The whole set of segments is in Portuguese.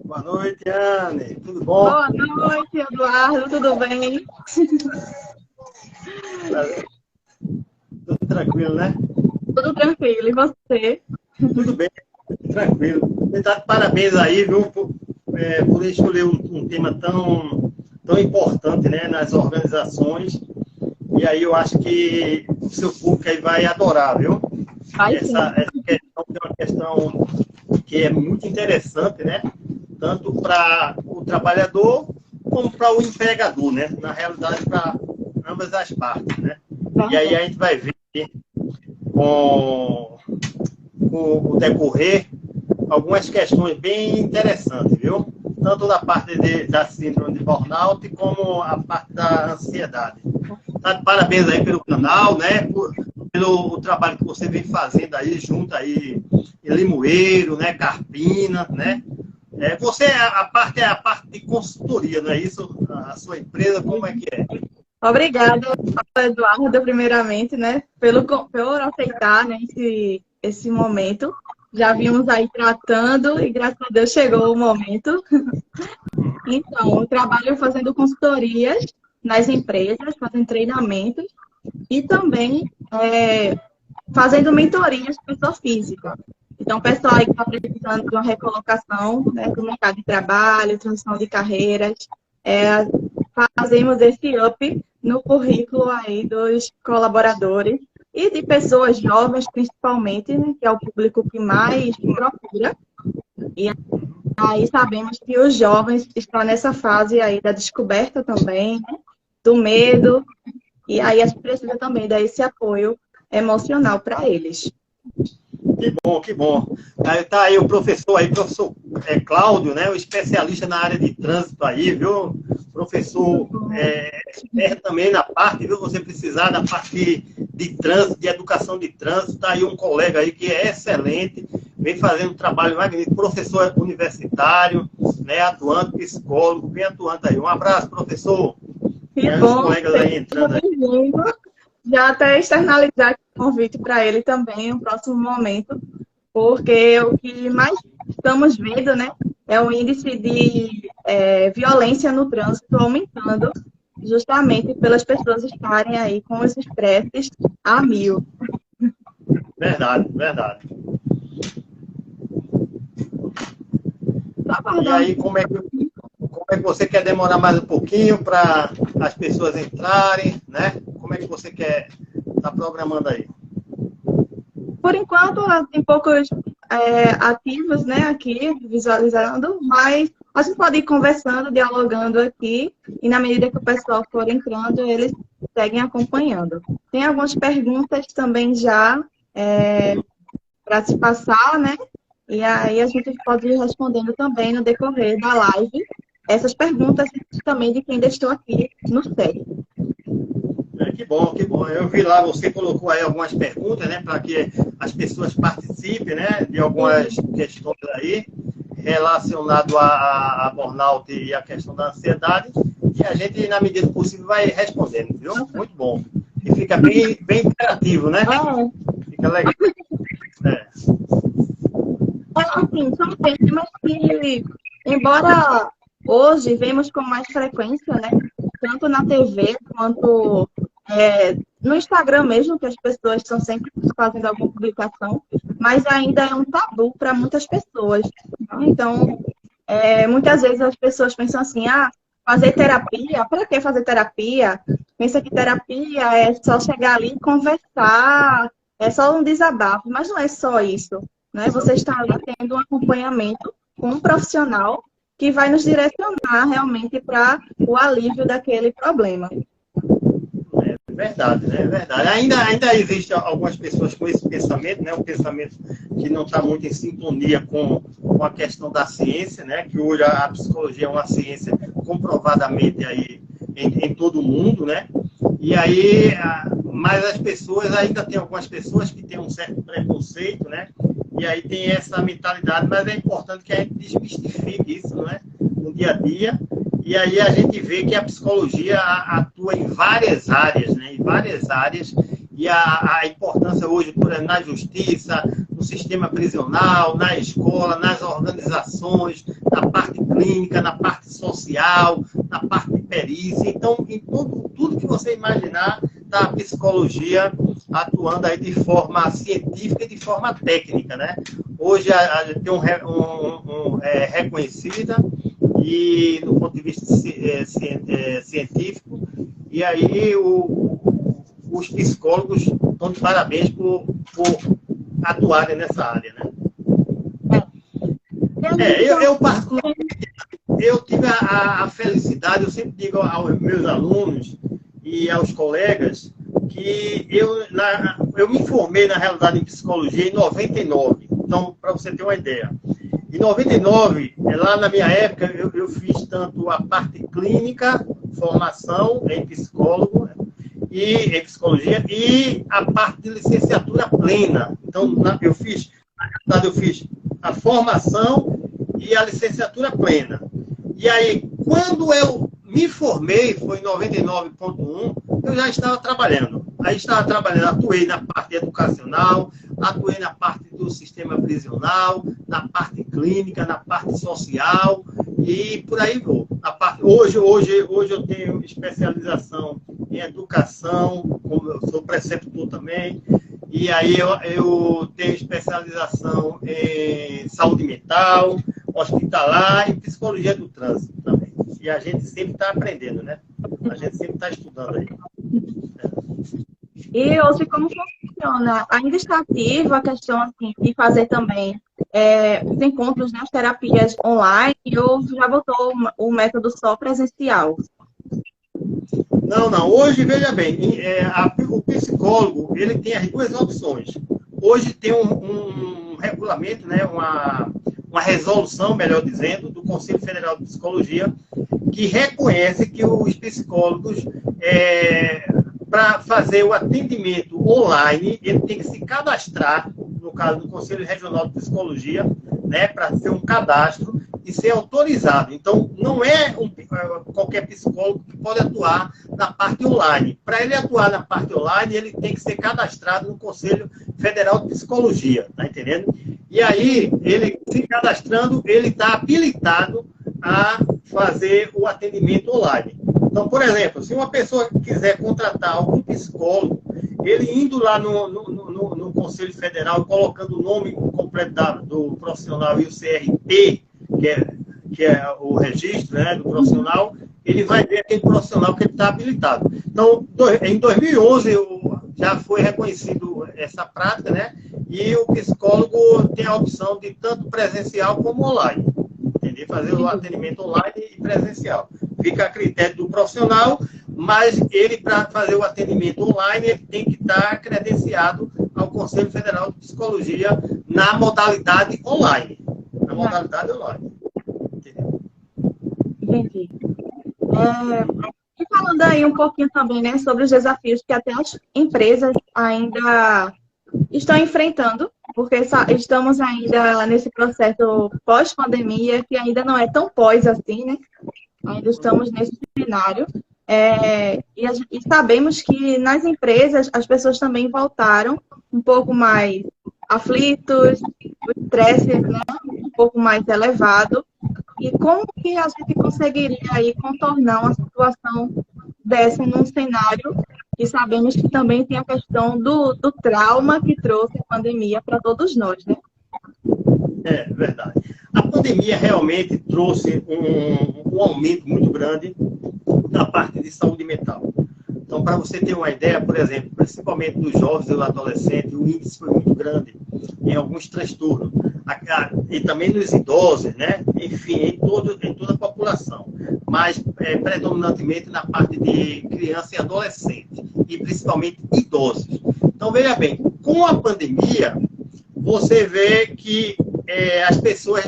Boa noite, Anne. Tudo bom? Boa noite, Eduardo, tudo bem? Tudo tranquilo, né? Tudo tranquilo, e você? Tudo bem, tranquilo. Tá de parabéns aí, viu, por escolher um tema tão importante, né, nas organizações. E aí eu acho que o seu público aí vai adorar, viu? Vai sim. Essa questão é uma questão que é muito interessante, né? Tanto para o trabalhador como para o empregador, né? Na realidade, para ambas as partes, né? E aí Verdade. a gente vai ver com o decorrer algumas questões bem interessantes, viu? Tanto da parte da síndrome de burnout como a parte da ansiedade. Tá de parabéns aí pelo canal, né? Pelo trabalho que você vem fazendo aí, junto aí em Limoeiro, né? Carpina, né? Você é a parte de consultoria, não é isso? A sua empresa, como é que é? Obrigada, Eduardo, primeiramente, né, por aceitar, né, esse momento. Já vimos aí tratando e, graças a Deus, chegou o momento. Então, eu trabalho fazendo consultorias nas empresas, fazendo treinamentos e também fazendo mentorias para pessoa física. Então, o pessoal aí que está precisando de uma recolocação, né, do mercado de trabalho, transição de carreiras, é, fazemos esse up no currículo aí dos colaboradores e de pessoas jovens, principalmente, né, que é o público que mais procura. E aí sabemos que os jovens estão nessa fase aí da descoberta também, né, do medo, e aí a gente precisa também dar esse apoio emocional para eles. Que bom, que bom. Aí tá aí o professor Cláudio, né? O especialista na área de trânsito aí, viu? Professor também na parte, viu? Você precisar da parte de trânsito, de educação de trânsito, tá aí um colega aí que é excelente, vem fazendo um trabalho magnífico, professor universitário, né? Atuante, psicólogo, bem atuante aí. Um abraço, professor. E Que aí os bom, colegas aí seja entrando aí. bem-vindo. Já até externalizar o convite para ele também no próximo momento, porque o que mais estamos vendo, né, é o índice de violência no trânsito aumentando, justamente pelas pessoas estarem aí com os estresses a mil. Verdade, verdade. Tô E aguardando. aí, como é que você quer demorar mais um pouquinho para as pessoas entrarem, né? Como é que você quer estar programando aí? Por enquanto, tem poucos ativos, né, aqui, visualizando, mas a gente pode ir conversando, dialogando aqui, e na medida que o pessoal for entrando, eles seguem acompanhando. Tem algumas perguntas também já para se passar, né? E aí a gente pode ir respondendo também no decorrer da live essas perguntas também de quem deixou aqui no chat. Que bom, que bom. Eu vi lá, você colocou aí algumas perguntas, né, para que as pessoas participem, né, de algumas questões aí relacionado a burnout e a questão da ansiedade, e a gente, na medida do possível, vai respondendo, viu? Muito bom. E fica bem interativo, né? Fica legal. É. Assim, são temas que, embora hoje vemos com mais frequência, né? Tanto na TV quanto no Instagram mesmo, que as pessoas estão sempre fazendo alguma publicação, mas ainda é um tabu para muitas pessoas. Então, muitas vezes as pessoas pensam assim, fazer terapia, para que fazer terapia? Pensa que terapia é só chegar ali e conversar, é só um desabafo, mas não é só isso, né? Você está ali tendo um acompanhamento com um profissional que vai nos direcionar realmente para o alívio daquele problema. Verdade, né? Verdade. Ainda existe algumas pessoas com esse pensamento, né? Um pensamento que não está muito em sintonia com a questão da ciência, né? Que hoje a psicologia é uma ciência comprovadamente aí em todo o mundo, né? E aí, mas as pessoas, ainda tem algumas pessoas que têm um certo preconceito, né? E aí tem essa mentalidade, mas é importante que a gente desmistifique isso, né? No dia a dia. E aí a gente vê que a psicologia atua em várias áreas, né? Em várias áreas. E a importância hoje, por exemplo, na justiça, no sistema prisional, na escola, nas organizações, na parte clínica, na parte social, na parte de perícia. Então, em tudo que você imaginar, está a psicologia atuando aí de forma científica e de forma técnica, né? Hoje a gente tem reconhecida e do ponto de vista científico, e aí os psicólogos estão de parabéns por atuarem nessa área, né? Eu particularmente, eu tive a felicidade, eu sempre digo aos meus alunos e aos colegas que eu me formei, na realidade, em psicologia em 99. Então, para você ter uma ideia. Em 99, lá na minha época, eu fiz tanto a parte clínica, formação em psicólogo e em psicologia, e a parte de licenciatura plena. Então, eu fiz a formação e a licenciatura plena. E aí, quando eu me formei, foi em 99.1, eu já estava trabalhando. Aí estava trabalhando, atuei na parte educacional, atuei na parte do sistema prisional, na parte clínica, na parte social e por aí vou. Hoje eu tenho especialização em educação, como eu sou preceptor também, e aí eu tenho especialização em saúde mental, hospitalar e psicologia do trânsito também. E a gente sempre está aprendendo, né? A gente sempre está estudando aí. E hoje, como funciona? Ainda está ativa a questão assim, de fazer também os encontros nas terapias online ou já voltou o método só presencial? Não. Hoje, veja bem, o psicólogo ele tem as duas opções. Hoje tem um regulamento, né, uma resolução, melhor dizendo, do Conselho Federal de Psicologia, que reconhece que os psicólogos, para fazer o atendimento online, ele tem que se cadastrar, no caso do Conselho Regional de Psicologia, né, para ser um cadastro e ser autorizado. Então, não é qualquer psicólogo que pode atuar na parte online. Para ele atuar na parte online, ele tem que ser cadastrado no Conselho Federal de Psicologia, tá entendendo? E aí, ele se cadastrando, ele está habilitado a fazer o atendimento online. Então, por exemplo, se uma pessoa quiser contratar algum psicólogo, ele indo lá no Conselho Federal, colocando o nome completo do profissional e o CRP, que é o registro, né, do profissional, ele vai ver aquele profissional que ele está habilitado. Então, em 2011, já foi reconhecido essa prática, né, e o psicólogo tem a opção de tanto presencial como online. Entender? Fazer o atendimento online e presencial. Fica a critério do profissional, mas ele, para fazer o atendimento online, ele tem que estar credenciado ao Conselho Federal de Psicologia na modalidade online. Na modalidade online. Entendeu? Entendi. E falando aí um pouquinho também, né, sobre os desafios que até as empresas ainda estão enfrentando, porque estamos ainda nesse processo pós-pandemia, que ainda não é tão pós assim, né? Ainda estamos nesse cenário. E sabemos que nas empresas as pessoas também voltaram um pouco mais aflitos, o estresse, né, um pouco mais elevado. E como que a gente conseguiria aí contornar uma situação dessa num cenário que sabemos que também tem a questão do trauma que trouxe a pandemia para todos nós, né? É verdade. A pandemia realmente trouxe um aumento muito grande na parte de saúde mental. Então, para você ter uma ideia, por exemplo, principalmente dos jovens e dos adolescentes, o índice foi muito grande em alguns transtornos. E também nos idosos, né? Enfim, em toda a população. Mas predominantemente na parte de criança e adolescente. E principalmente idosos. Então, veja bem, com a pandemia, você vê que as pessoas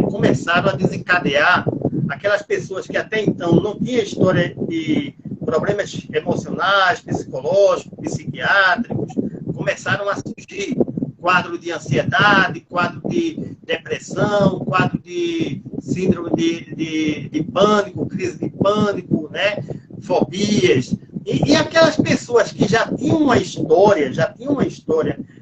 começaram a desencadear aquelas pessoas que até então não tinham história de problemas emocionais, psicológicos, psiquiátricos, começaram a surgir quadro de ansiedade, quadro de depressão, quadro de síndrome de pânico, crise de pânico, né? Fobias. E aquelas pessoas que já tinham uma história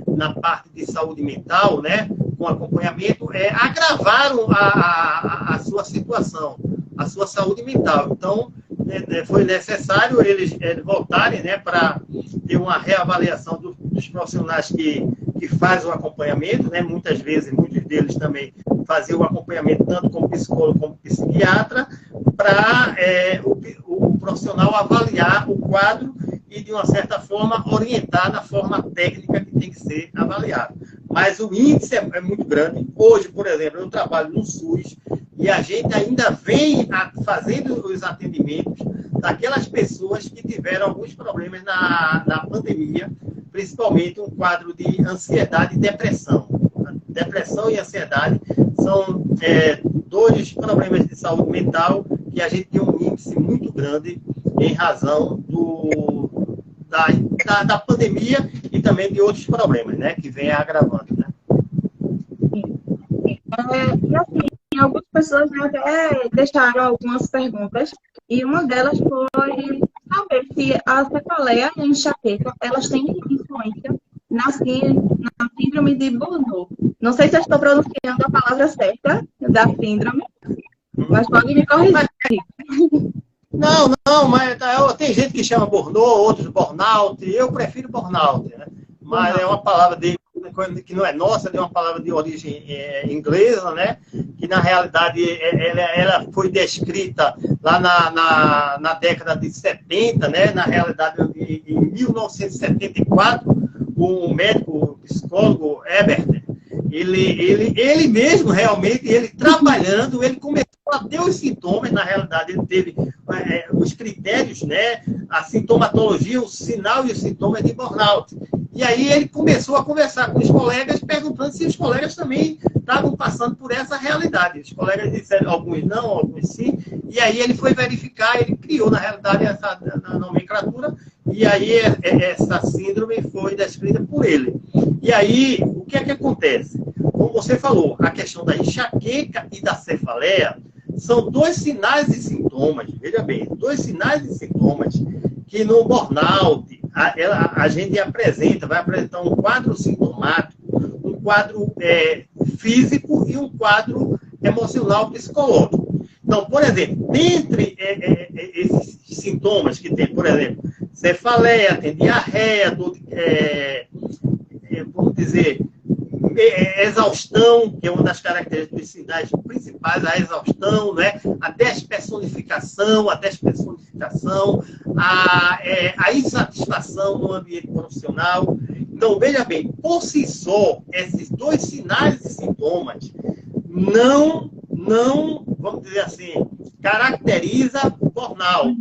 na parte de saúde mental, né? com acompanhamento, agravaram a sua situação, a sua saúde mental. Então, foi necessário eles voltarem, né, para ter uma reavaliação dos profissionais que fazem o acompanhamento, né, muitas vezes, muitos deles também faziam o acompanhamento tanto como psicólogo como psiquiatra, para o profissional avaliar o quadro e, de uma certa forma, orientar na forma técnica que tem que ser avaliado. Mas o índice é muito grande. Hoje, por exemplo, eu trabalho no SUS e a gente ainda vem fazendo os atendimentos daquelas pessoas que tiveram alguns problemas na pandemia, principalmente um quadro de ansiedade e depressão. Depressão e ansiedade são dois problemas de saúde mental que a gente tem um índice muito grande em razão da pandemia e também de outros problemas, né, que vem agravando, né? E assim, algumas pessoas até deixaram algumas perguntas, e uma delas foi saber se a cefaleia e a enxaqueca, elas têm influência na síndrome de Burnout. Não sei se eu estou pronunciando a palavra certa da síndrome, mas pode me corrigir. Não, mas tem gente que chama burnout, outros burnout. Eu prefiro burnout, né? Mas é uma palavra que não é nossa, é uma palavra de origem inglesa, né? Que na realidade ela foi descrita lá na década de 70, né? Na realidade, em 1974, o médico, o psicólogo Herbert, ele mesmo realmente, ele trabalhando, ele começou a ter os sintomas, na realidade, ele teve os critérios, né, a sintomatologia, o sinal e os sintomas de burnout. E aí ele começou a conversar com os colegas, perguntando se os colegas também estavam passando por essa realidade. Os colegas disseram, alguns não, alguns sim, e aí ele foi verificar, ele criou, na realidade, essa nomenclatura, e aí essa síndrome foi descrita por ele. E aí, o que é que acontece? Como você falou, a questão da enxaqueca e da cefaleia são dois sinais e sintomas, veja bem, dois sinais e sintomas que no burnout a gente vai apresentar um quadro sintomático, um quadro físico e um quadro emocional psicológico. Então, por exemplo, dentre esses sintomas que tem, por exemplo, cefaleia, tem diarreia, vamos dizer, exaustão, que é uma das características principais, a exaustão, né? a despersonificação, a insatisfação no ambiente profissional. Então, veja bem, por si só, esses dois sinais e sintomas não, vamos dizer assim, caracteriza o burnout,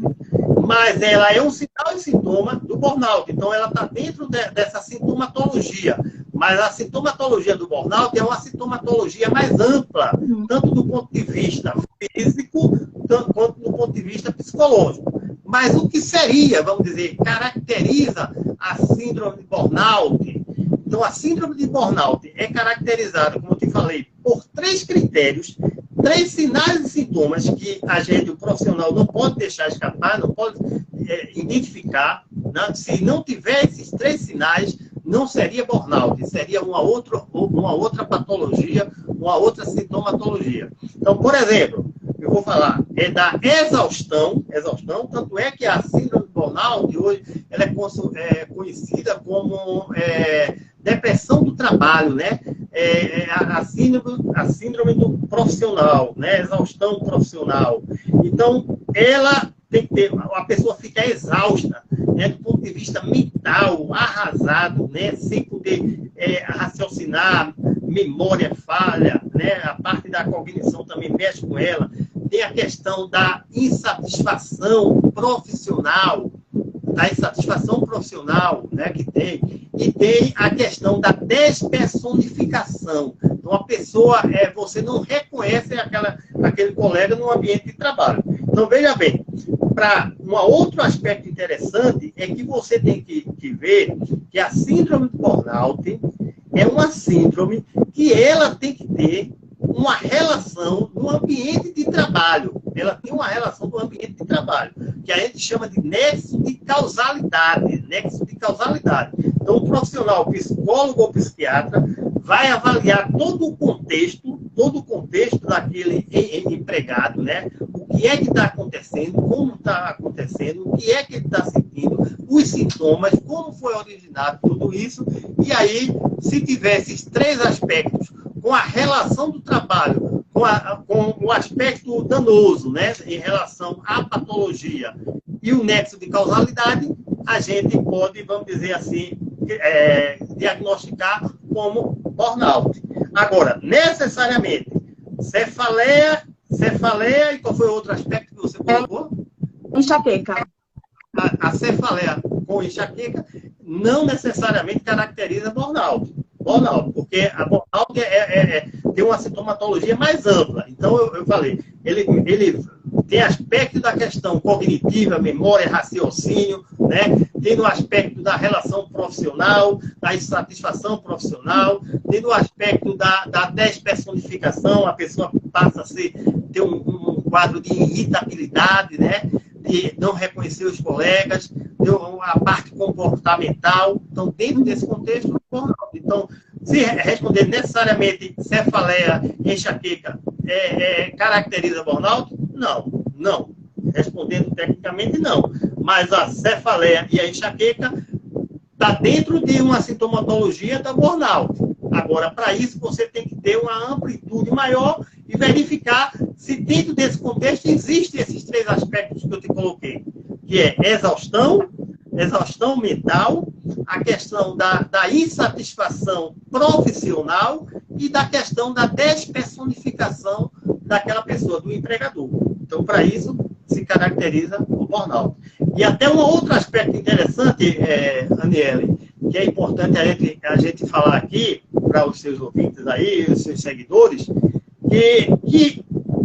mas ela é um sinal e sintoma do burnout. Então, ela está dentro dessa sintomatologia. Mas a sintomatologia do burnout é uma sintomatologia mais ampla, tanto do ponto de vista físico, quanto do ponto de vista psicológico. Mas o que seria, vamos dizer, caracteriza a síndrome de burnout? Então, a síndrome de burnout é caracterizada, como eu te falei, por 3 critérios, 3 sinais e sintomas que o profissional não pode deixar escapar, não pode identificar. Né? Se não tiver esses 3 sinais, não seria burnout, seria uma outra patologia, uma outra sintomatologia. Então, por exemplo, eu vou falar da exaustão, tanto é que a síndrome do burnout hoje ela é conhecida como depressão do trabalho, né? A síndrome do profissional, né? Exaustão profissional. Então, ela tem que ter, a pessoa fica exausta, né, do ponto de vista mental, arrasado, né, sem poder raciocinar, memória falha, né, a parte da cognição também mexe com ela. Tem a questão da insatisfação profissional, né, que tem. E tem a questão da despersonificação. Então, a pessoa, você não reconhece aquele colega no ambiente de trabalho. Então, veja bem, para um outro aspecto interessante é que você tem que ver que a síndrome do burnout é uma síndrome que ela tem que ter uma relação no ambiente de trabalho. Ela tem uma relação no ambiente de trabalho, que a gente chama de nexo de causalidade. Então, o profissional, psicólogo ou psiquiatra, vai avaliar todo o contexto daquele empregado, né? O que é que está acontecendo, como está acontecendo, o que é que ele está sentindo, os sintomas, como foi originado tudo isso. E aí, se tiver esses três aspectos, com a relação do trabalho, com o aspecto danoso, né, em relação à patologia e o nexo de causalidade, a gente pode, vamos dizer assim, diagnosticar como burnout. Agora, necessariamente, cefaleia, e qual foi o outro aspecto que você colocou? Enxaqueca. A cefaleia com enxaqueca não necessariamente caracteriza burnout. Porque a burnout tem uma sintomatologia mais ampla. Então, eu falei, ele tem aspecto da questão cognitiva, memória, raciocínio, né? Tem o aspecto da relação profissional, da insatisfação profissional, tem o aspecto da despersonificação, a pessoa passa a ter um quadro de irritabilidade, né? De não reconhecer os colegas, a parte comportamental. Então, dentro desse contexto, então, se responder necessariamente cefaleia e enxaqueca caracteriza burnout? Não. Respondendo tecnicamente, não. Mas a cefaleia e a enxaqueca está dentro de uma sintomatologia da burnout. Agora, para isso, você tem que ter uma amplitude maior e verificar se dentro desse contexto existem esses três aspectos que eu te coloquei, que é exaustão mental, a questão da insatisfação profissional e da questão da despersonificação daquela pessoa, do empregador. Então, para isso, se caracteriza o burnout. E até um outro aspecto interessante, Aniele, que é importante a gente falar aqui, para os seus ouvintes aí, os seus seguidores, que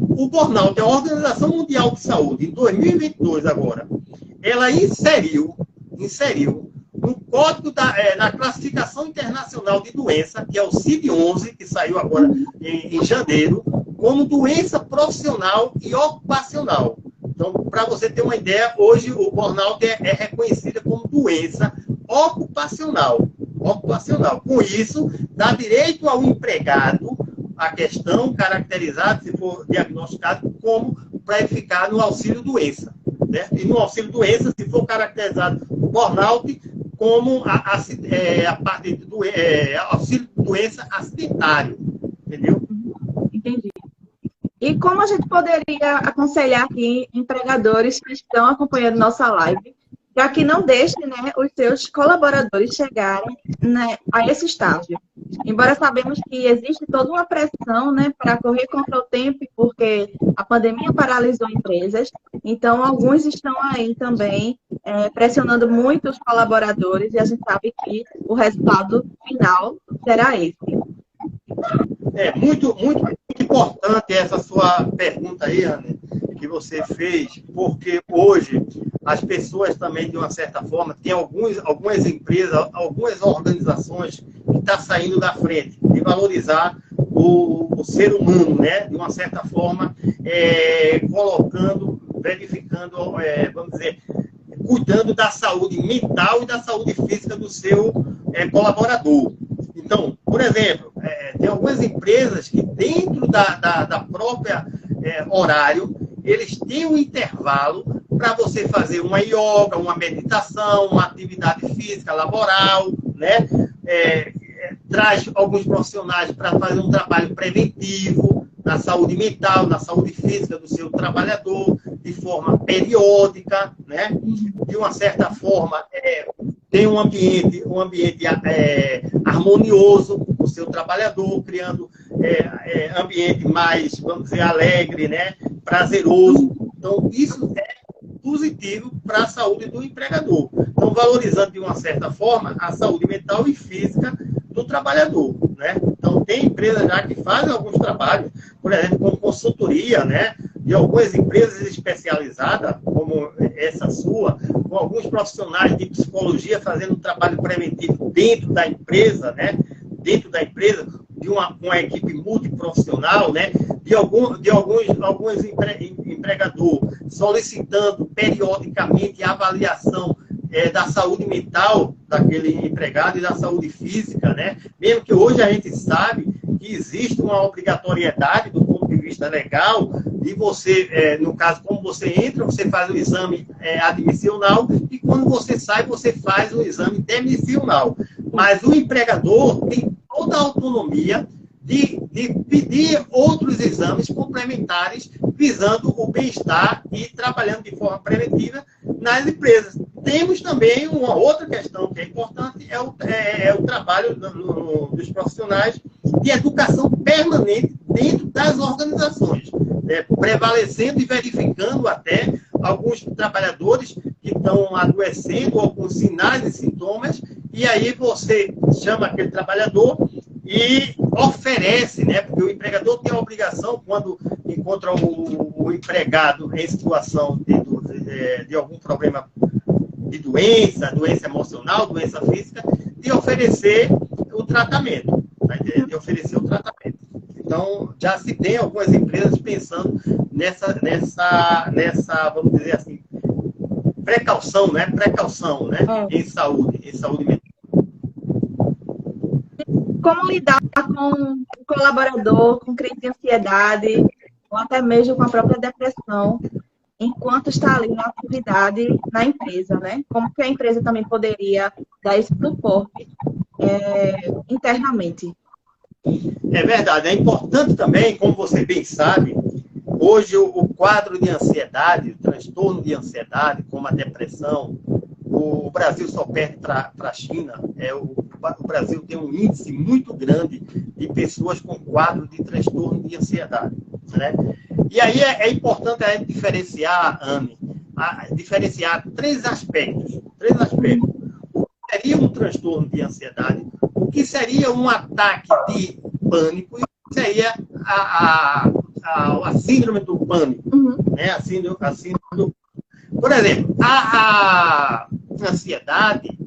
o burnout, a Organização Mundial de Saúde, em 2022 agora, ela inseriu no código na classificação internacional de doença, que é o CID-11, que saiu agora em janeiro, como doença profissional e ocupacional. Então, para você ter uma ideia, hoje o burnout é reconhecida como doença ocupacional. Com isso, dá direito ao empregado a questão caracterizada, se for diagnosticado, como para ele ficar no auxílio-doença. Né? E no auxílio-doença, se for caracterizado o burnout, como a parte do auxílio-doença acidentário. Entendeu? Entendi. E como a gente poderia aconselhar aqui empregadores que estão acompanhando nossa live, para que não deixem, né, os seus colaboradores chegarem, né, a esse estágio? Embora sabemos que existe toda uma pressão, né, para correr contra o tempo, porque a pandemia paralisou empresas, então alguns estão aí também pressionando muito os colaboradores e a gente sabe que o resultado final será esse. É muito importante essa sua pergunta aí, Ana, que você fez, porque hoje as pessoas também, de uma certa forma, tem algumas empresas, algumas organizações que estão saindo da frente, de valorizar o ser humano, né? De uma certa forma, verificando, vamos dizer, cuidando da saúde mental e da saúde física do seu colaborador. Então, por exemplo, tem algumas empresas que dentro da própria horário, eles têm um intervalo para você fazer uma yoga, uma meditação, uma atividade física laboral, né? Traz alguns profissionais para fazer um trabalho preventivo na saúde mental, na saúde física do seu trabalhador, de forma periódica, né? De uma certa forma, tem um ambiente harmonioso para o seu trabalhador, criando ambiente mais, vamos dizer, alegre, né? Prazeroso. Então, isso é positivo para a saúde do empregador. Então, valorizando, de uma certa forma, a saúde mental e física do trabalhador, né? Então, tem empresas já que fazem alguns trabalhos, por exemplo, com consultoria, né? De algumas empresas especializadas, como essa sua, com alguns profissionais de psicologia fazendo um trabalho preventivo dentro da empresa, né? Dentro da empresa, de uma equipe multiprofissional, né? De alguns empregadores solicitando periodicamente a avaliação da saúde mental daquele empregado e da saúde física, né? Mesmo que hoje a gente sabe que existe uma obrigatoriedade do ponto de vista legal de você, no caso, como você entra, você faz o exame admissional e quando você sai, você faz o exame demissional. Mas o empregador tem toda a autonomia de pedir outros exames complementares visando o bem-estar e trabalhando de forma preventiva nas empresas. Temos também uma outra questão que é importante, é o trabalho dos profissionais de educação permanente dentro das organizações, né? Prevalecendo e verificando até alguns trabalhadores que estão adoecendo, alguns sinais e sintomas, e aí você chama aquele trabalhador e oferece, né? Porque o empregador tem a obrigação, quando encontra o empregado em situação de algum problema de doença emocional, doença física, de oferecer o tratamento. Tá entendendo? De oferecer o tratamento. Então, já se tem algumas empresas pensando nessa vamos dizer assim, precaução, né? Em saúde mental. Como lidar com o colaborador, com crise de ansiedade, ou até mesmo com a própria depressão, enquanto está ali na atividade na empresa, né? Como que a empresa também poderia dar esse suporte internamente? É verdade, é importante também, como você bem sabe, hoje o quadro de ansiedade, o transtorno de ansiedade, como a depressão, o Brasil só perde para a China. O Brasil tem um índice muito grande de pessoas com quadro de transtorno de ansiedade, né? E aí é importante a gente diferenciar, Anne, diferenciar três aspectos. O que seria um transtorno de ansiedade, o que seria um ataque de pânico e o que seria a síndrome do pânico, né? A síndrome do... Por exemplo, a ansiedade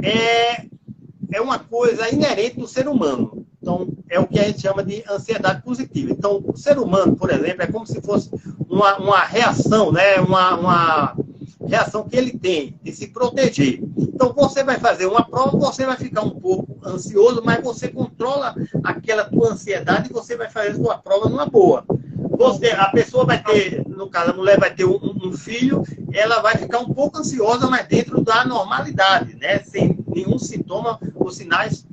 é uma coisa inerente do ser humano. Então, é o que a gente chama de ansiedade positiva. Então, o ser humano, por exemplo, é como se fosse uma reação, né? Uma reação que ele tem de se proteger. Então, você vai fazer uma prova, você vai ficar um pouco ansioso, mas você controla aquela tua ansiedade e você vai fazer a sua prova numa boa. A pessoa vai ter, no caso, a mulher vai ter um filho, ela vai ficar um pouco ansiosa, mas dentro da normalidade, né? Sem nenhum sintoma ou sinais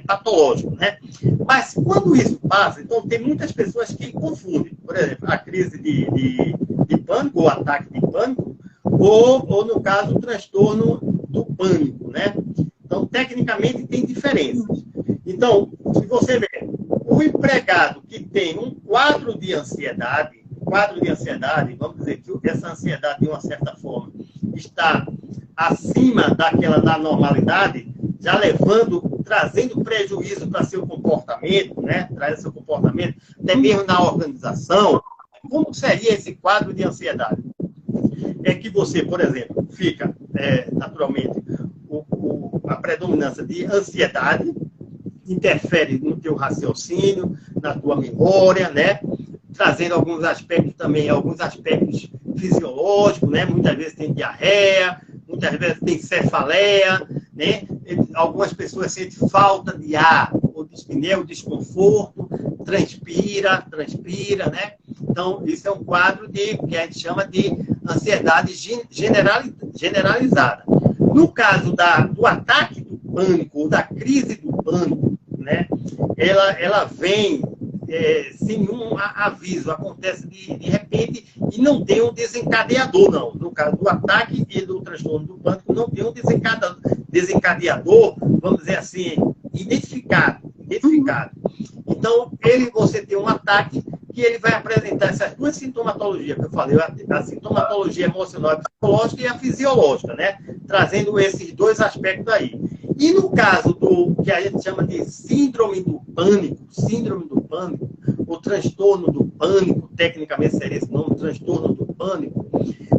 patológicos, né? Mas quando isso passa, então tem muitas pessoas que confundem, por exemplo, a crise de pânico, ou ataque de pânico, ou no caso, o transtorno do pânico, né? Então, tecnicamente, tem diferenças. Então, se você ver, o empregado que tem um quadro de ansiedade, vamos dizer que essa ansiedade, de uma certa forma, está acima da normalidade, já trazendo prejuízo para seu comportamento, né? Traz seu comportamento, até mesmo na organização. Como seria esse quadro de ansiedade? É que você, por exemplo, fica, naturalmente, a predominância de ansiedade, interfere no teu raciocínio, na tua memória, né? Trazendo alguns aspectos também, alguns aspectos fisiológicos, né? Muitas vezes tem diarreia, muitas vezes tem cefaleia, né? Algumas pessoas sentem falta de ar, ou dispneia, ou desconforto, transpira, né? Então, isso é um quadro que a gente chama de ansiedade generalizada. No caso do ataque do pânico, ou da crise do pânico, né? Ela vem sem nenhum aviso, acontece de repente e não tem um desencadeador, não. No caso do ataque e do transtorno do pânico, não tem um desencadeador, vamos dizer assim, identificado. Então, você tem um ataque que ele vai apresentar essas duas sintomatologias que eu falei, a sintomatologia emocional e psicológica e a fisiológica, né? Trazendo esses dois aspectos aí. E no caso do que a gente chama de síndrome do pânico, o transtorno do pânico, tecnicamente seria esse nome, transtorno do pânico,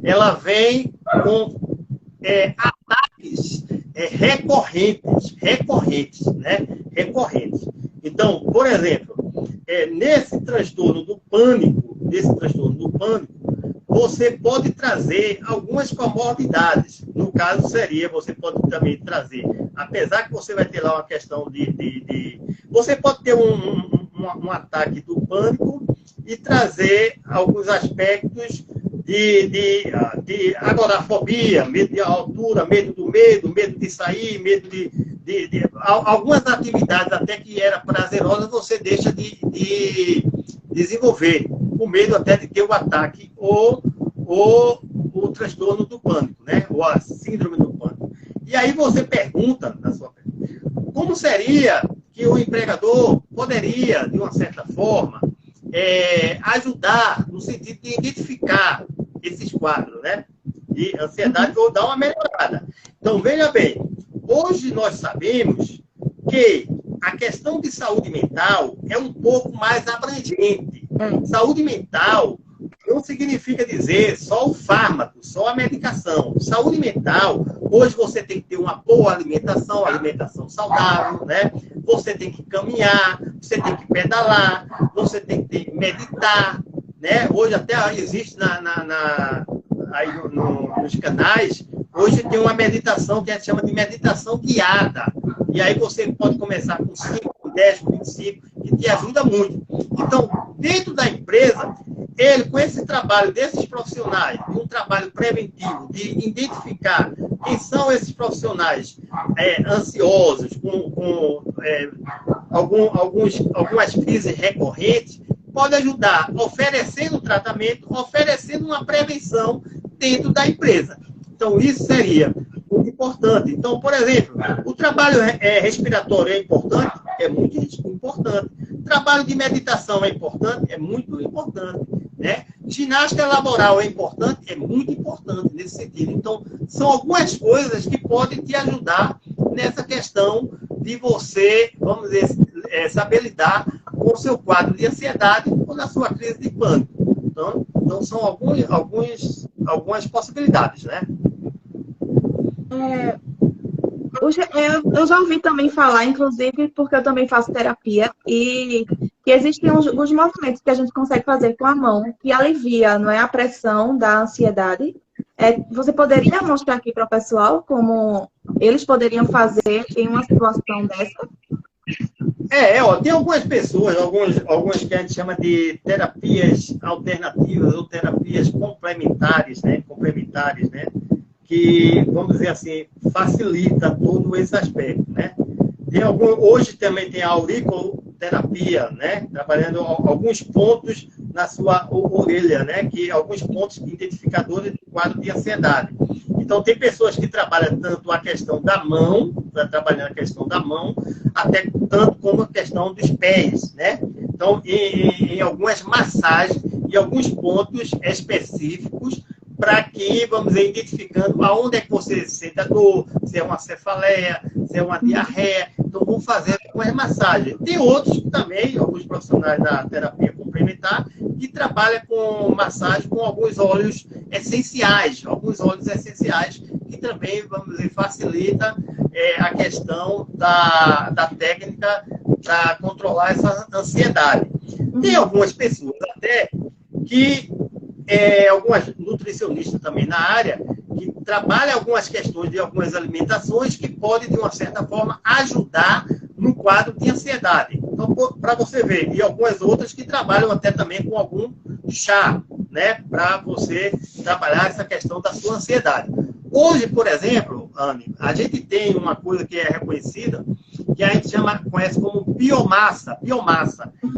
ela vem com ataques recorrentes, né? Então, por exemplo, nesse transtorno do pânico, você pode trazer algumas comorbidades. No caso, você pode também trazer, apesar que você vai ter lá uma questão você pode ter um ataque do pânico e trazer alguns aspectos de agorafobia, medo de altura, medo do medo de sair, medo de algumas atividades até que era prazerosa, você deixa de desenvolver, com medo até de ter o ataque ou o transtorno do pânico, né? Ou a síndrome do pânico. E aí você pergunta, na sua pergunta, como seria que o empregador poderia, de uma certa forma, ajudar no sentido de identificar esses quadros, né? De ansiedade ou dar uma melhorada. Então, veja bem, hoje nós sabemos que a questão de saúde mental é um pouco mais abrangente. Saúde mental não significa dizer só o fármaco, só a medicação. Saúde mental, hoje você tem que ter uma boa alimentação, alimentação saudável, né? Você tem que caminhar, você tem que pedalar, você tem que meditar, né? Hoje até existe aí nos canais, hoje tem uma meditação que a gente chama de meditação guiada. E aí você pode começar com 5, com 10, com 25, que te ajuda muito. Então, dentro da empresa, ele, com esse trabalho desses profissionais, de um trabalho preventivo, de identificar quem são esses profissionais ansiosos, com algumas crises recorrentes, pode ajudar oferecendo tratamento, oferecendo uma prevenção dentro da empresa. Então, isso seria muito importante. Então, por exemplo, o trabalho respiratório é importante? É muito importante. O trabalho de meditação é importante? É muito importante. Né? Ginástica laboral é importante? É muito importante nesse sentido. Então, são algumas coisas que podem te ajudar nessa questão de você, vamos dizer, saber lidar com o seu quadro de ansiedade ou na sua crise de pânico. Então são algumas possibilidades, né? Eu já ouvi também falar, inclusive, porque eu também faço terapia, e que existem os movimentos que a gente consegue fazer com a mão, que alivia, não é, a pressão da ansiedade. Você poderia mostrar aqui para o pessoal como eles poderiam fazer em uma situação dessa? Tem algumas pessoas, algumas que a gente chama de terapias alternativas ou terapias complementares, né? Que, vamos dizer assim, facilita todo esse aspecto, né? Hoje também tem a auriculoterapia, né? Trabalhando alguns pontos na sua orelha, né? Que alguns pontos identificadores do quadro de ansiedade. Então, tem pessoas que trabalham tanto a questão da mão, trabalhando a questão da mão, até tanto como a questão dos pés, né? Então, em algumas massagens e alguns pontos específicos para que, vamos dizer, identificando aonde é que você sente a dor, se é uma cefaleia, se é uma diarreia. Então, vamos fazer algumas massagens. Tem outros também, alguns profissionais da terapia complementar, que trabalham com massagem com alguns óleos essenciais, que também, vamos dizer, facilita a questão da técnica para controlar essa ansiedade. Tem algumas pessoas até que, algumas nutricionistas também na área, que trabalham algumas questões de algumas alimentações que podem, de uma certa forma, ajudar no quadro de ansiedade. Então, para você ver, e algumas outras que trabalham até também com algum chá, né, para você trabalhar essa questão da sua ansiedade. Hoje, por exemplo, Anne, a gente tem uma coisa que é reconhecida, que a gente conhece como biomassa,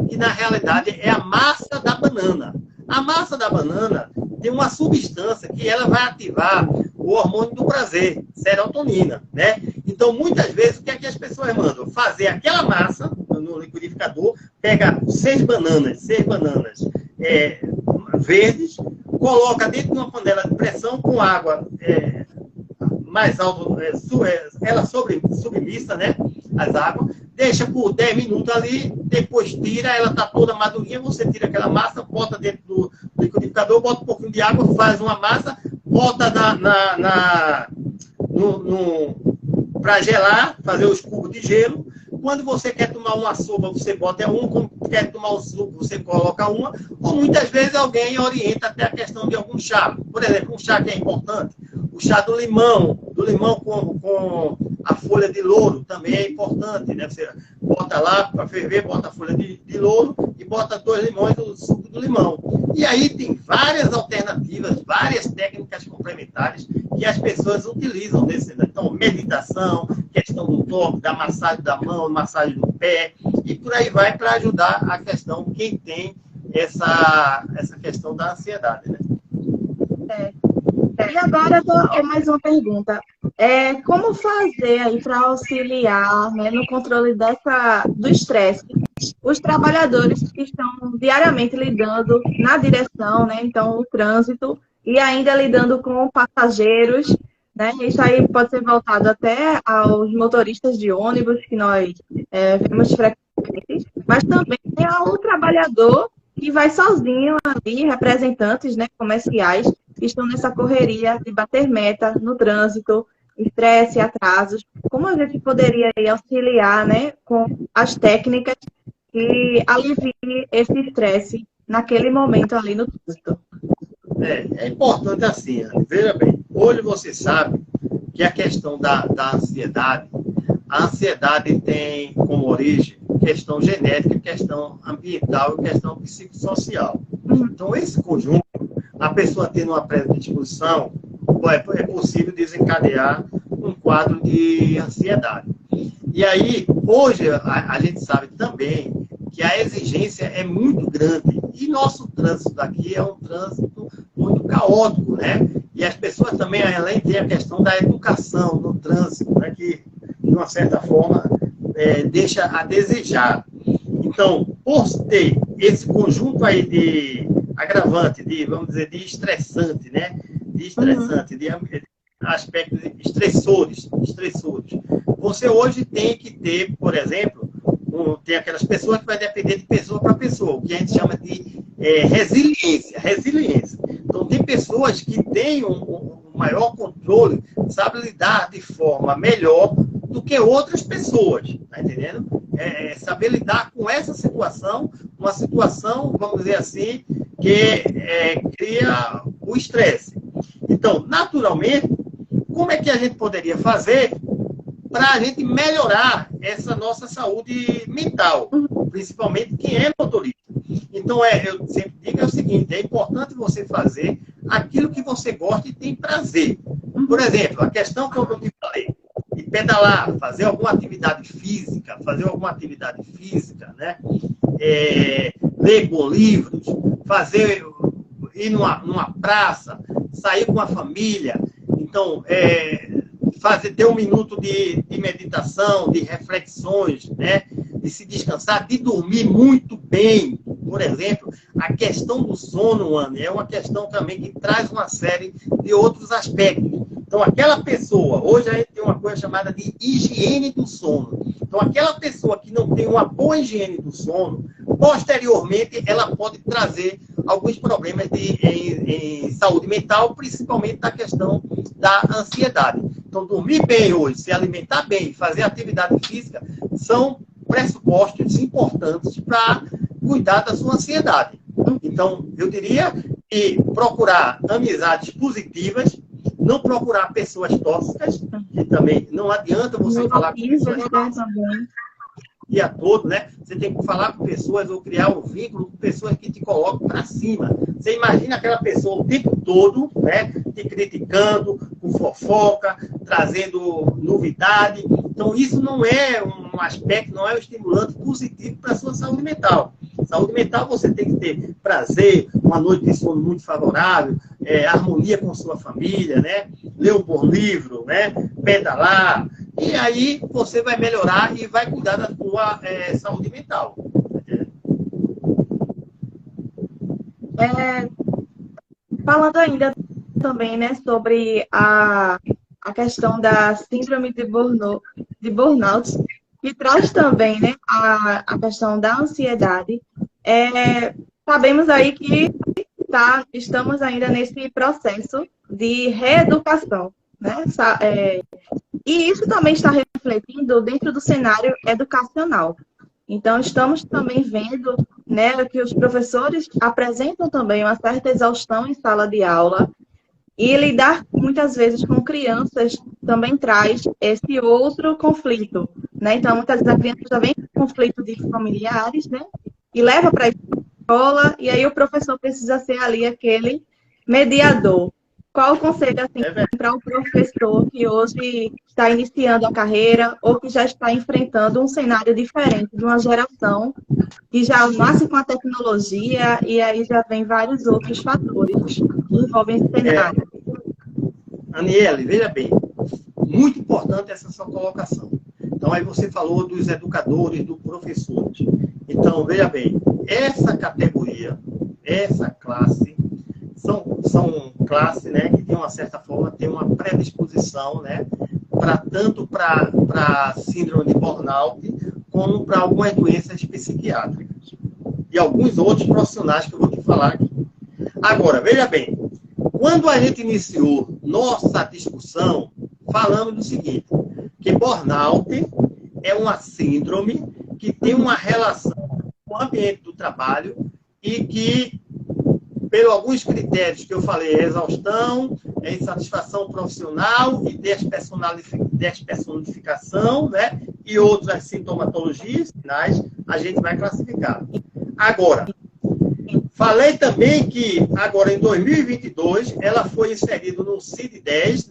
que na realidade é a massa da banana. A massa da banana tem uma substância que ela vai ativar o hormônio do prazer, serotonina, né? Então, muitas vezes, o que é que as pessoas mandam? Fazer aquela massa no liquidificador, pega 6 bananas verdes, coloca dentro de uma panela de pressão com água mais alta, ela submissa, né? As águas, deixa por 10 minutos ali, depois tira, ela está toda madurinha, você tira aquela massa, bota dentro do liquidificador, bota um pouquinho de água, faz uma massa, bota para gelar, fazer os cubos de gelo, Quando você quer tomar uma sopa, você bota uma, quando quer tomar um suco, você coloca uma, ou muitas vezes alguém orienta até a questão de algum chá. Por exemplo, um chá que é importante, o chá do limão com a folha de louro também é importante, né? Você bota lá para ferver, bota a folha de louro e bota 2 limões do suco do limão. E aí tem várias alternativas, várias técnicas complementares que as pessoas utilizam desse, né? Então, meditação, questão do toque, da massagem da mão, massagem do pé, e por aí vai para ajudar a questão, quem tem essa questão da ansiedade, né? E agora é mais uma pergunta. Como fazer aí para auxiliar, né, no controle do estresse os trabalhadores que estão diariamente lidando na direção, né? Então, o trânsito, e ainda lidando com passageiros, né? Isso aí pode ser voltado até aos motoristas de ônibus, que nós vemos frequentes, mas também ao trabalhador que vai sozinho ali, representantes, né, comerciais, que estão nessa correria de bater meta no trânsito, estresse, atrasos. Como a gente poderia aí auxiliar, né, com as técnicas que aliviem esse estresse naquele momento ali no trânsito? É importante assim, Anne. Veja bem, hoje você sabe que a questão da ansiedade, a ansiedade tem como origem questão genética, questão ambiental e questão psicossocial. Então, esse conjunto, a pessoa tendo uma predisposição, é possível desencadear um quadro de ansiedade. E aí, hoje, a gente sabe também que a exigência é muito grande. E nosso trânsito daqui é um trânsito muito caótico, né? E as pessoas também, além, tem a questão da educação no trânsito, né? Que, de uma certa forma, deixa a desejar. Então, por ter esse conjunto aí de agravante, vamos dizer, de estressante, né? De estressante, de aspectos estressores. Você hoje tem que ter, por exemplo, tem aquelas pessoas que vai depender de pessoa para pessoa, o que a gente chama de resiliência. Então, tem pessoas que têm um maior controle, sabem lidar de forma melhor do que outras pessoas, tá entendendo? Saber lidar com essa situação, uma situação, vamos dizer assim, que cria o estresse. Então, naturalmente, como é que a gente poderia fazer para a gente melhorar essa nossa saúde mental, principalmente quem é motorista? Então, eu sempre digo o seguinte, é importante você fazer aquilo que você gosta e tem prazer. Por exemplo, a questão que eu te falei, de pedalar, fazer alguma atividade física, né? Ler bons livros, ir numa praça, sair com a família. Então, ter um minuto de meditação, de reflexões, né? De se descansar, de dormir muito bem. Por exemplo, a questão do sono, Anne, é uma questão também que traz uma série de outros aspectos. Então, aquela pessoa, hoje a gente tem uma coisa chamada de higiene do sono. Então, aquela pessoa que não tem uma boa higiene do sono, posteriormente, ela pode trazer alguns problemas em saúde mental, principalmente na questão da ansiedade. Então, dormir bem hoje, se alimentar bem, fazer atividade física, são pressupostos importantes para cuidar da sua ansiedade. Então, eu diria que procurar amizades positivas, não procurar pessoas tóxicas, que também não adianta você falar com pessoas tóxicas o dia todo, né? Você tem que falar com pessoas ou criar um vínculo com pessoas que te colocam para cima. Você imagina aquela pessoa o tempo todo, né? Te criticando, com fofoca, trazendo novidade. Então, isso não é um aspecto, não é um estimulante positivo para a sua saúde mental. Saúde mental, você tem que ter prazer, uma noite de sono muito favorável, harmonia com sua família, né? Ler um bom livro, né? Pedalar. E aí você vai melhorar e vai cuidar da sua saúde mental. Falando ainda também, né, sobre a questão da síndrome de burnout, que traz também, né, a questão da ansiedade. Sabemos aí que estamos ainda nesse processo de reeducação, né? E isso também está refletindo dentro do cenário educacional. Então, estamos também vendo, né, que os professores apresentam também uma certa exaustão em sala de aula, e lidar muitas vezes com crianças também traz esse outro conflito, né? Então, muitas vezes a criança já vem com conflito de familiares, né? E leva para a escola, e aí o professor precisa ser ali aquele mediador. Qual o conselho assim, para o professor que hoje está iniciando a carreira ou que já está enfrentando um cenário diferente de uma geração que já nasce com a tecnologia e aí já vem vários outros fatores que envolvem esse cenário? Aniele, veja bem, muito importante essa sua colocação. Então, aí você falou dos educadores, dos professores. Então, veja bem, essa categoria, essa classe, são classes, né, que, de uma certa forma, tem uma predisposição, né, tanto para síndrome de burnout, como para algumas doenças psiquiátricas. E alguns outros profissionais que eu vou te falar aqui. Agora, veja bem, quando a gente iniciou nossa discussão, falamos do seguinte, que burnout é uma síndrome que tem uma relação com o ambiente do trabalho e que, pelo alguns critérios que eu falei, exaustão, insatisfação profissional e despersonificação, né? E outras sintomatologias, sinais, a gente vai classificar. Agora, falei também que, agora em 2022, ela foi inserida no CID-10,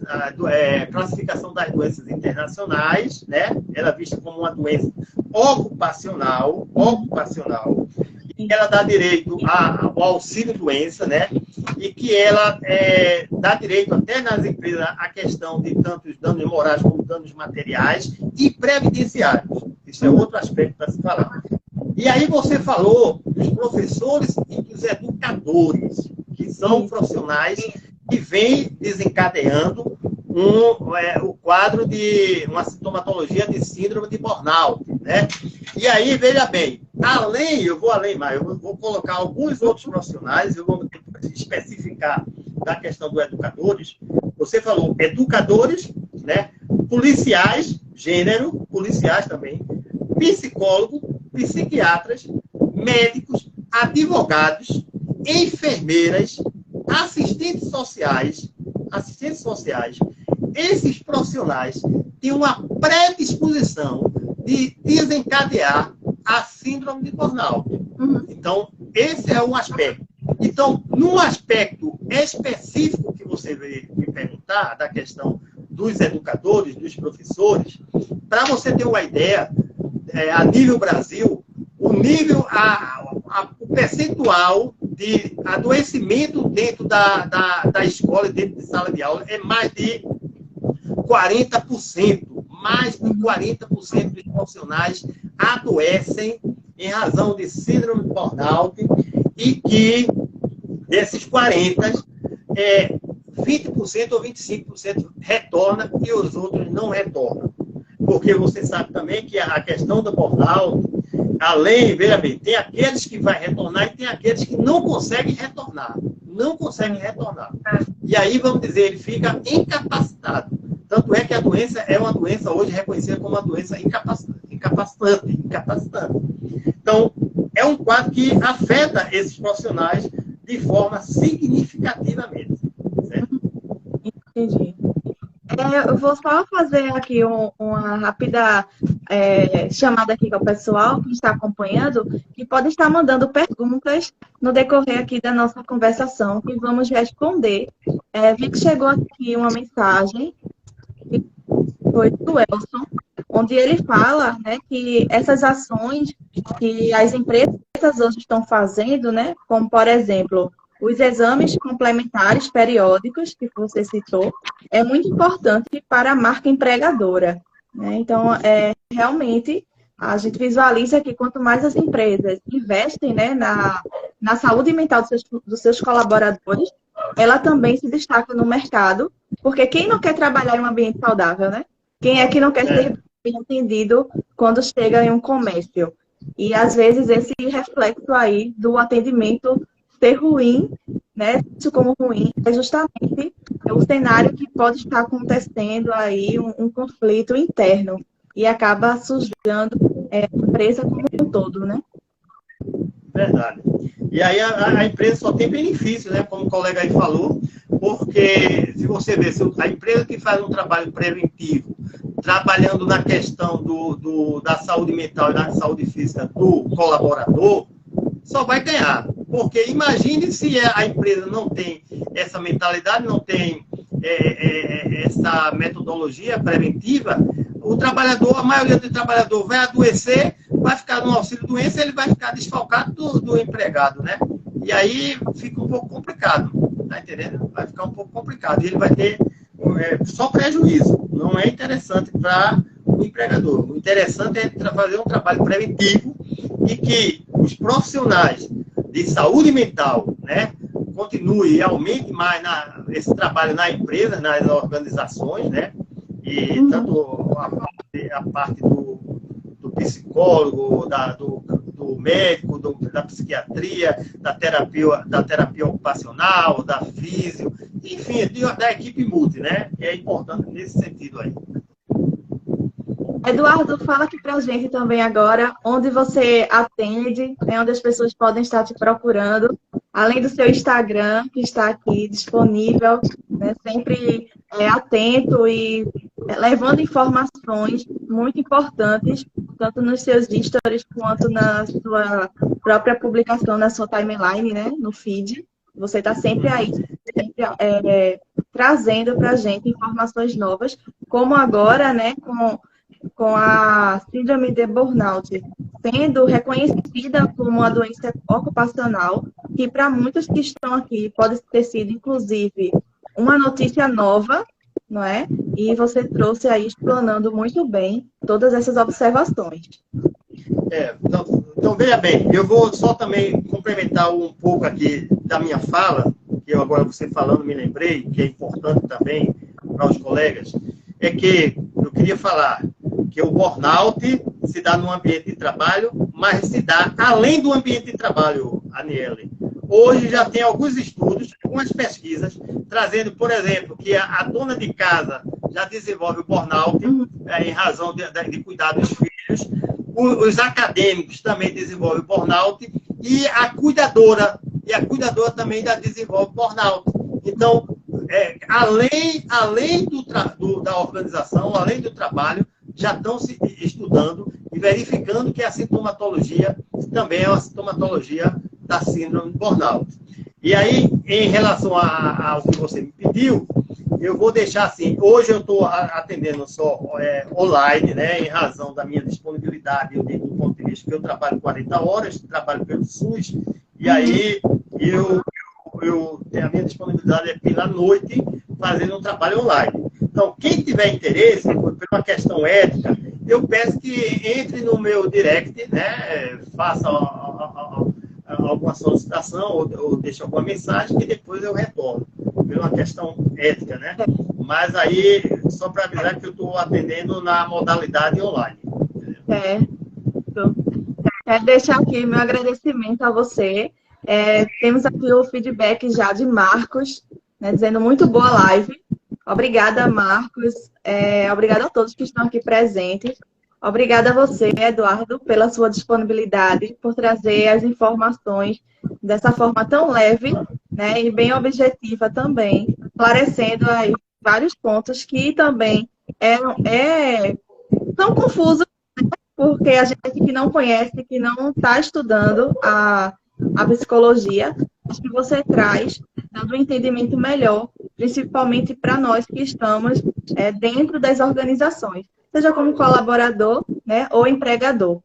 classificação das doenças internacionais, né? Ela é vista como uma doença ocupacional, e ela dá direito ao auxílio-doença, né? E que ela dá direito até nas empresas à questão de tanto os danos morais como danos materiais e previdenciários. Isso é outro aspecto para se falar. E aí você falou dos professores e dos educadores, que são profissionais que vêm desencadeando o quadro de uma sintomatologia de síndrome de burnout, né? E aí, veja bem, eu vou além mais, eu vou colocar alguns outros profissionais, eu vou especificar da questão dos educadores. Você falou educadores, né? Policiais, gênero, policiais também, psicólogos, psiquiatras, médicos, advogados, enfermeiras, assistentes sociais. Esses profissionais têm uma predisposição de desencadear a síndrome de burnout. Então, esse é um aspecto. Então, no aspecto específico que você veio me perguntar, da questão dos educadores, dos professores, para você ter uma ideia, a nível Brasil, o percentual de adoecimento dentro da escola e dentro de sala de aula é mais de 40%. Mais de 40% dos profissionais adoecem em razão de síndrome de burnout e que desses 40%, 20% ou 25% retorna e os outros não retornam. Porque você sabe também que a questão do burnout, além, veja bem, tem aqueles que vai retornar e tem aqueles que não conseguem retornar. E aí, vamos dizer, ele fica incapacitado. Tanto é que a doença é uma doença hoje reconhecida como uma doença incapacitante. Então, é um quadro que afeta esses profissionais de forma significativamente. Certo? Entendi. Eu vou só fazer aqui uma rápida chamada aqui com o pessoal que está acompanhando, que pode estar mandando perguntas no decorrer aqui da nossa conversação, que vamos responder. Vi que chegou aqui uma mensagem, que foi do Elson, onde ele fala, né, que essas ações que as empresas hoje estão fazendo, né, como, por exemplo, os exames complementares periódicos, que você citou, é muito importante para a marca empregadora, né? Então, realmente, a gente visualiza que quanto mais as empresas investem, né, na saúde mental dos seus colaboradores, ela também se destaca no mercado, porque quem não quer trabalhar em um ambiente saudável, né? Quem é que não quer ser bem atendido quando chega em um comércio? E, às vezes, esse reflexo aí do atendimento ser ruim, né? Isso como ruim é justamente o cenário que pode estar acontecendo aí um conflito interno e acaba sujando a empresa como um todo, né? Verdade. E aí a empresa só tem benefício, né? Como o colega aí falou, porque se você ver, se a empresa que faz um trabalho preventivo, trabalhando na questão da saúde mental e da saúde física do colaborador, só vai ganhar. Porque imagine se a empresa não tem essa mentalidade, não tem essa metodologia preventiva, o trabalhador, a maioria do trabalhador vai adoecer, vai ficar no auxílio-doença, ele vai ficar desfalcado do empregado, né? E aí fica um pouco complicado, tá entendendo? Vai ficar um pouco complicado. E ele vai ter só prejuízo. Não é interessante para o empregador. O interessante é fazer um trabalho preventivo e que os profissionais de saúde mental, né, continue e aumente mais esse trabalho na empresa, nas organizações, né? E tanto a parte do psicólogo, do médico, da psiquiatria, da terapia ocupacional, da físio, enfim, da equipe multi, né? Que é importante nesse sentido aí. Eduardo, fala aqui pra gente também agora onde você atende, né, onde as pessoas podem estar te procurando, além do seu Instagram, que está aqui disponível, né, sempre atento e levando informações muito importantes, tanto nos seus stories quanto na sua própria publicação, na sua timeline, né, no feed. Você está sempre aí, sempre, trazendo para a gente informações novas, como agora, né, com a síndrome de burnout sendo reconhecida como uma doença ocupacional, que para muitos que estão aqui pode ter sido, inclusive, uma notícia nova, não é? E você trouxe aí, explanando muito bem todas essas observações. Então, veja bem, eu vou só também complementar um pouco aqui da minha fala, que eu agora você falando me lembrei, que é importante também para os colegas, é que eu queria falar que o burnout se dá no ambiente de trabalho, mas se dá além do ambiente de trabalho, Aniele. Hoje já tem alguns estudos, algumas pesquisas, trazendo, por exemplo, que a dona de casa já desenvolve o burnout em razão de cuidar dos filhos, os acadêmicos também desenvolvem o burnout e a cuidadora também já desenvolve o burnout. Então, além da organização, além do trabalho, já estão se estudando e verificando que a sintomatologia também é uma sintomatologia da síndrome de burnout. E aí, em relação ao que você me pediu, eu vou deixar assim, hoje eu estou atendendo só online, né, em razão da minha disponibilidade, eu digo do ponto de vista que eu trabalho 40 horas, trabalho pelo SUS, e aí eu tenho a minha disponibilidade aqui na noite, fazendo um trabalho online. Então, quem tiver interesse, por uma questão ética, eu peço que entre no meu direct, né, faça alguma solicitação ou deixe alguma mensagem que depois eu retorno. Por uma questão ética, né? Mas aí, só para avisar que eu estou atendendo na modalidade online. Quero deixar aqui meu agradecimento a você. Temos aqui o feedback já de Marcos, né, dizendo muito boa live. Obrigada, Marcos. Obrigada a todos que estão aqui presentes. Obrigada a você, Eduardo, pela sua disponibilidade, por trazer as informações dessa forma tão leve, né, e bem objetiva também, esclarecendo aí vários pontos que também são confusos, né, porque a gente que não conhece, que não está estudando a psicologia, acho que você traz dando um entendimento melhor, principalmente para nós que estamos dentro das organizações, seja como colaborador, né, ou empregador.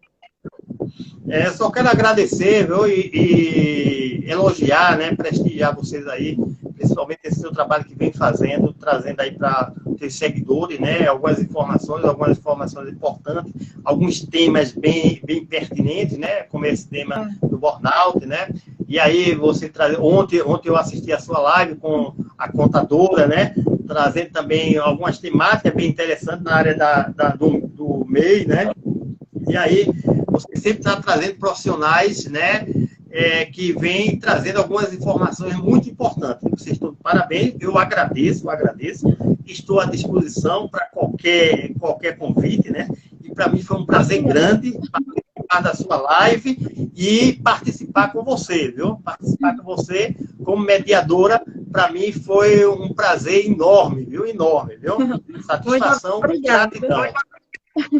Só quero agradecer, viu, e elogiar, né, prestigiar vocês aí, principalmente esse seu trabalho que vem fazendo, trazendo aí para os seguidores, né, algumas informações importantes, alguns temas bem pertinentes, né, como esse tema do burnout, né, e aí você traz, ontem eu assisti a sua live com a contadora, né, trazendo também algumas temáticas bem interessantes na área do MEI, né, e aí você sempre está trazendo profissionais, né, que vem trazendo algumas informações muito importantes. Vocês estão de parabéns, eu agradeço. Estou à disposição para qualquer convite, né? E para mim foi um prazer grande participar da sua live e participar com você, viu? Participar com você como mediadora, para mim foi um prazer enorme, viu? Enorme, viu? Satisfação e gratidão.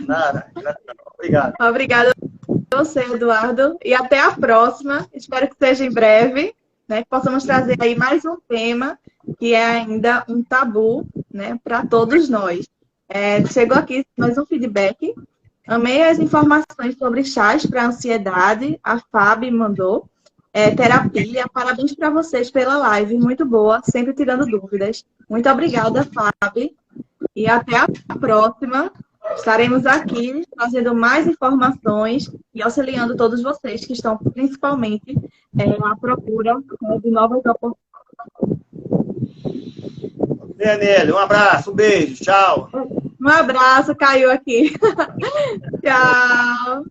Nada, gratidão. Obrigado. Obrigada a você, Eduardo. E até a próxima. Espero que seja em breve, né? Que possamos trazer aí mais um tema que é ainda um tabu, né? Para todos nós. Chegou aqui mais um feedback. Amei as informações sobre chás para ansiedade. A Fábio mandou. Terapia. Parabéns para vocês pela live. Muito boa. Sempre tirando dúvidas. Muito obrigada, Fábio. E até a próxima. Estaremos aqui trazendo mais informações e auxiliando todos vocês que estão principalmente à procura de novas oportunidades. Daniele, um abraço, um beijo, tchau. Um abraço, caiu aqui. Tchau.